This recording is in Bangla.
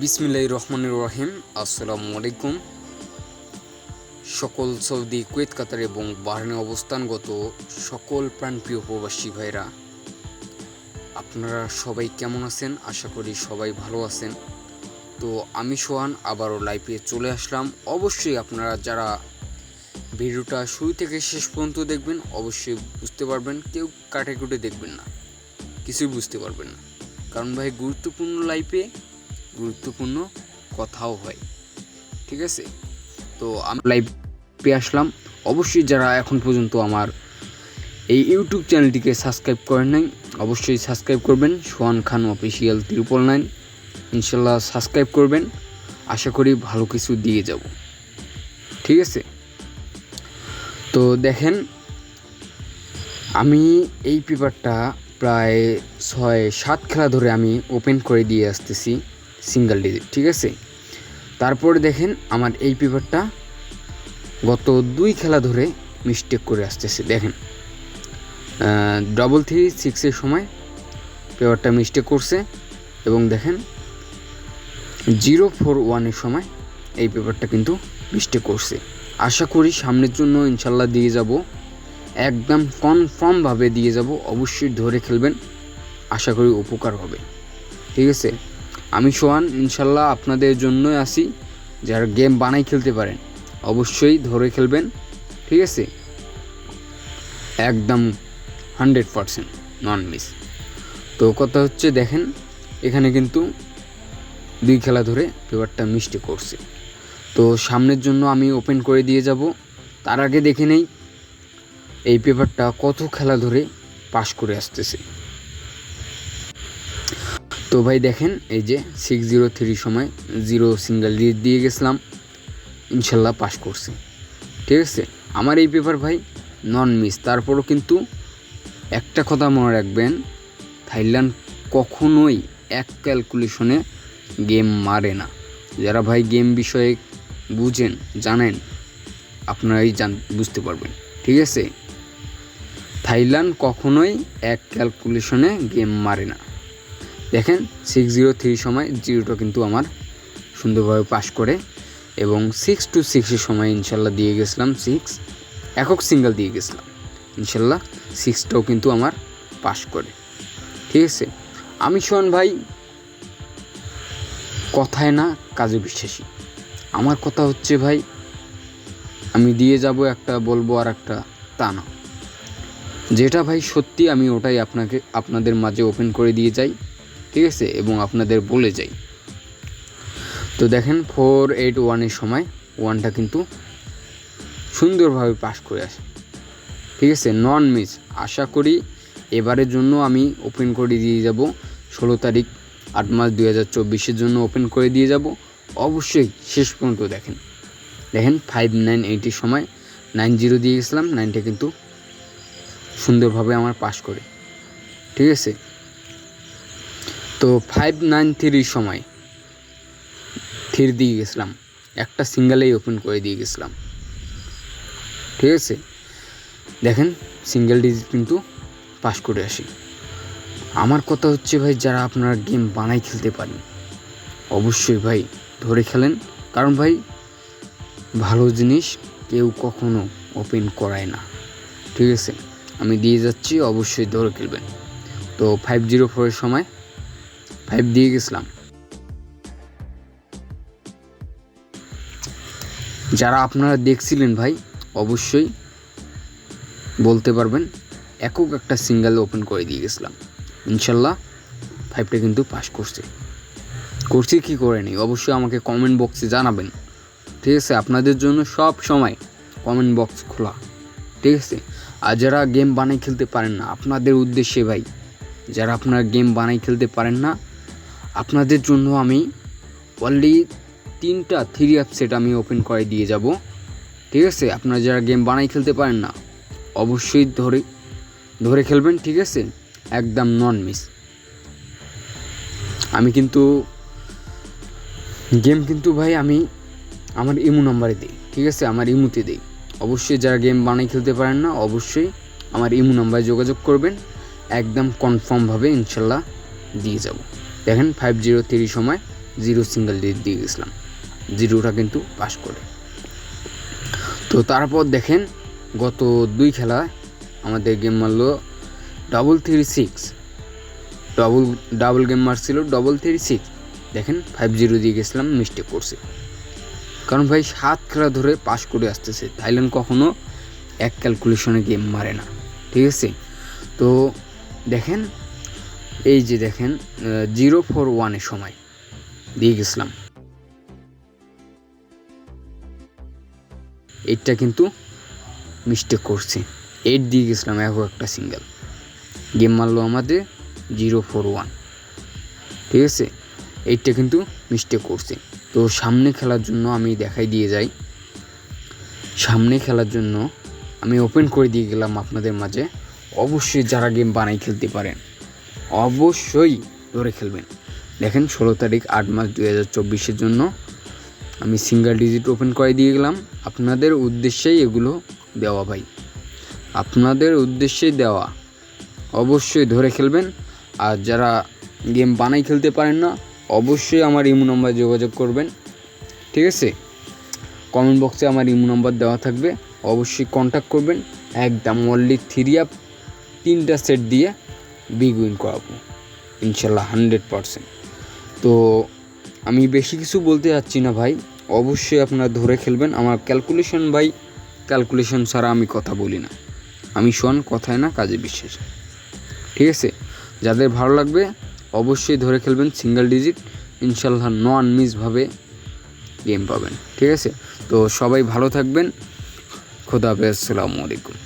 বিসমিল্লাহির রহমানির রহিম। আসসালামু আলাইকুম। সকল সৌদি, কুয়েত, কাতার এবং বাহরাইনে অবস্থানগত সকল প্রাণপ্রিয় প্রবাসী ভাইরা, আপনারা সবাই কেমন আছেন? আশা করি সবাই ভালো আছেন। তো আমি সোহান আবারও লাইভে চলে আসলাম। অবশ্যই আপনারা যারা ভিডিওটা শুরু থেকে শেষ পর্যন্ত দেখবেন অবশ্যই বুঝতে পারবেন, কেউ কাটাকুটে দেখবেন না, কিছুই বুঝতে পারবেন না। কারণ ভাই গুরুত্বপূর্ণ লাইভে গুরুত্বপূর্ণ কথাও হয়, ঠিক আছে? তো আমি লাইভে আসলাম। অবশ্যই যারা এখন পর্যন্ত আমার এই ইউটিউব চ্যানেলটিকে সাবস্ক্রাইব করেন নাই অবশ্যই সাবস্ক্রাইব করবেন। সোহান খান অফিসিয়াল 999 ইনশাল্লাহ সাবস্ক্রাইব করবেন। আশা করি ভালো কিছু দিয়ে যাব, ঠিক আছে? তো দেখেন, আমি এই পেপারটা প্রায় 6-7 খেলা ধরে আমি ওপেন করে দিয়ে আসতেছি সিঙ্গেল ডিজিট, ঠিক আছে? তারপরে দেখেন আমার এই পেপারটা গত 2 খেলা ধরে মিস্টেক করে আসতেছে। দেখেন 336 সময় পেপারটা মিস্টেক করছে এবং দেখেন 041 সময় এই পেপারটা কিন্তু মিস্টেক করছে। আশা করি সামনের জন্য ইনশাল্লাহ দিয়ে যাব, একদম কনফার্মভাবে দিয়ে যাব। অবশ্যই ধরে খেলবেন, আশা করি উপকার হবে, ঠিক আছে? আমি সোহান ইনশাল্লাহ আপনাদের জন্যই আসি। যারা গেম বানাই খেলতে পারেন অবশ্যই ধরে খেলবেন, ঠিক আছে? একদম 100% নন মিস। তো কথা হচ্ছে দেখেন, এখানে কিন্তু 2 খেলা ধরে পেপারটা মিস্টেক করছে। তো সামনের জন্য আমি ওপেন করে দিয়ে যাব। তার আগে দেখে নেই এই পেপারটা কত খেলা ধরে পাস করে আসতেছে। তো ভাই দেখেন, এই যে 603 সময় 0 সিঙ্গেল ডিজিট দিয়ে গেছিলাম, ইনশাল্লাহ পাস করছে, ঠিক আছে? আমার এই পেপার ভাই নন মিস। তারপরও কিন্তু একটা কথা মনে রাখবেন, থাইল্যান্ড কখনোই এক ক্যালকুলেশনে গেম মারে না। যারা ভাই গেম বিষয়ে বুঝেন, জানেন, আপনারাই বুঝতে পারবেন, ঠিক আছে? থাইল্যান্ড কখনোই এক ক্যালকুলেশনে গেম মারে না। দেখেন 603 সময় 0টা কিন্তু আমার সুন্দরভাবে পাস করে এবং 626 সময় ইনশাল্লাহ দিয়ে গেছিলাম 6 একক সিঙ্গেল দিয়ে গেছিলাম, ইনশাল্লাহ 6টাও কিন্তু আমার পাস করে, ঠিক আছে? আমি সোহান ভাই কথায় না কাজে বিশ্বাসী। আমার কথা হচ্ছে ভাই, আমি দিয়ে যাব একটা, বলবো আর একটা, তা না। যেটা ভাই সত্যি আমি ওটাই আপনাদের মাঝে ওপেন করে দিয়ে যাই, ঠিক আছে? এবং আপনাদের বলে যাই। তো দেখেন 481 সময় 1টা কিন্তু সুন্দরভাবে পাস করে আসে, ঠিক আছে? নন মিস। আশা করি এবারের জন্য আমি ওপেন করে দিয়ে যাব 16 তারিখ 8 মাস 2024 জন্য ওপেন করে দিয়ে যাব। অবশ্যই শেষ পর্যন্ত দেখেন। 5980 সময় 90 দিয়ে গেছিলাম, 9টা কিন্তু সুন্দরভাবে আমার পাস করে, ঠিক আছে? তো 593 সময় 3 দিয়ে গেছিলাম, একটা সিঙ্গেলেই ওপেন করে দিয়ে গেছিলাম, ঠিক আছে? দেখেন সিঙ্গেল ডিজিট কিন্তু পাস করে আসি। আমার কথা হচ্ছে ভাই, যারা আপনারা গেম বানাই খেলতে পারেন অবশ্যই ভাই ধরে খেলেন। কারণ ভাই ভালো জিনিস কেউ কখনো ওপেন করায় না, ঠিক আছে? আমি দিয়ে যাচ্ছি, অবশ্যই ধরে খেলবেন। তো 504 সময় 5 দিয়ে গেছিলাম। যারা আপনারা দেখছিলেন ভাই অবশ্যই বলতে পারবেন, একক একটা সিঙ্গেল ওপেন করে দিয়ে গেছিলাম, ইনশাল্লাহ 5টা কিন্তু পাস করছি কি করে নেই অবশ্যই আমাকে কমেন্ট বক্সে জানাবেন, ঠিক আছে? আপনাদের জন্য সব সময় কমেন্ট বক্স খোলা, ঠিক আছে? আর যারা গেম বানাই খেলতে পারেন না, আপনাদের উদ্দেশ্যে ভাই, যারা আপনারা গেম বানাই খেলতে পারেন না, আপনাদের জন্য আমি অনলি 3টা 3 অ্যাপসেট আমি ওপেন করে দিয়ে যাব, ঠিক আছে? আপনারা যারা গেম বানাই খেলতে পারেন না অবশ্যই ধরে খেলবেন, ঠিক আছে? একদম নন মিস। আমি কিন্তু গেম কিন্তু ভাই আমি আমার ইমো নাম্বারে দিই, ঠিক আছে? আমার ইমোতে দিই। অবশ্যই যারা গেম বানাই খেলতে পারেন না অবশ্যই আমার ইমো নাম্বারে যোগাযোগ করবেন, একদম কনফার্মভাবে ইনশাল্লাহ দিয়ে যাব। দেখেন 503 সময় জিরো সিঙ্গেল ডিজিট দিয়ে গেছিলাম, জিরোটা কিন্তু পাস করে। তো তারপর দেখেন গত 2 খেলায় আমাদের গেম মারলো 336, ডাবল গেম মারছিল 336। দেখেন 5-0 দিয়ে গেছিলাম, মিস্টেক করছে। কারণ ভাই 7 খেলা ধরে পাস করে আসতেছে, থাইল্যান্ড কখনো এক ক্যালকুলেশনে গেম মারে না, ঠিক আছে। তো দেখেন এই যে দেখেন 041-এর সময় দিয়ে গেছিলাম, এইটা কিন্তু মিস্টেক করছে, 8 দিয়ে গেছিলাম একটা সিঙ্গেল। গেম মারলো আমাদের 041, ঠিক আছে। এইটা কিন্তু মিস্টেক করছে। তো সামনে খেলার জন্য আমি দেখাই দিয়ে যাই, সামনে খেলার জন্য আমি ওপেন করে দিয়ে গেলাম আপনাদের মাঝে। অবশ্যই যারা গেম বানাই খেলতে পারেন অবশ্যই ধরে খেলবেন। দেখেন 16 তারিখ 8 মাস 2024-এর জন্য আমি সিঙ্গেল ডিজিট ওপেন করে দিয়ে গেলাম। আপনাদের উদ্দেশ্যেই এগুলো দেওয়া ভাই, আপনাদের উদ্দেশ্যেই দেওয়া। অবশ্যই ধরে খেলবেন। আর যারা গেম বানাই খেলতে পারেন না অবশ্যই আমার ইমো নাম্বারে যোগাযোগ করবেন, ঠিক আছে। কমেন্ট বক্সে আমার ইমো নাম্বার দেওয়া থাকবে, অবশ্যই কন্ট্যাক্ট করবেন। একদম অনলি 3 আপ 3টা সেট দিয়ে বিগ উইন করাবো ইনশাল্লাহ 100%। তো আমি বেশি কিছু বলতে যাচ্ছি না ভাই, অবশ্যই আপনারা ধরে খেলবেন। আমার ক্যালকুলেশন ভাই, ক্যালকুলেশন ছাড়া আমি কথা বলি না, আমি শোন কথায় না কাজে বিশ্বাস, ঠিক আছে। যাদের ভালো লাগবে অবশ্যই ধরে খেলবেন সিঙ্গেল ডিজিট, ইনশাল্লাহ নন মিসভাবে গেম পাবেন, ঠিক আছে। তো সবাই ভালো থাকবেন, খোদা হাফেজ, আসসালামু আলাইকুম।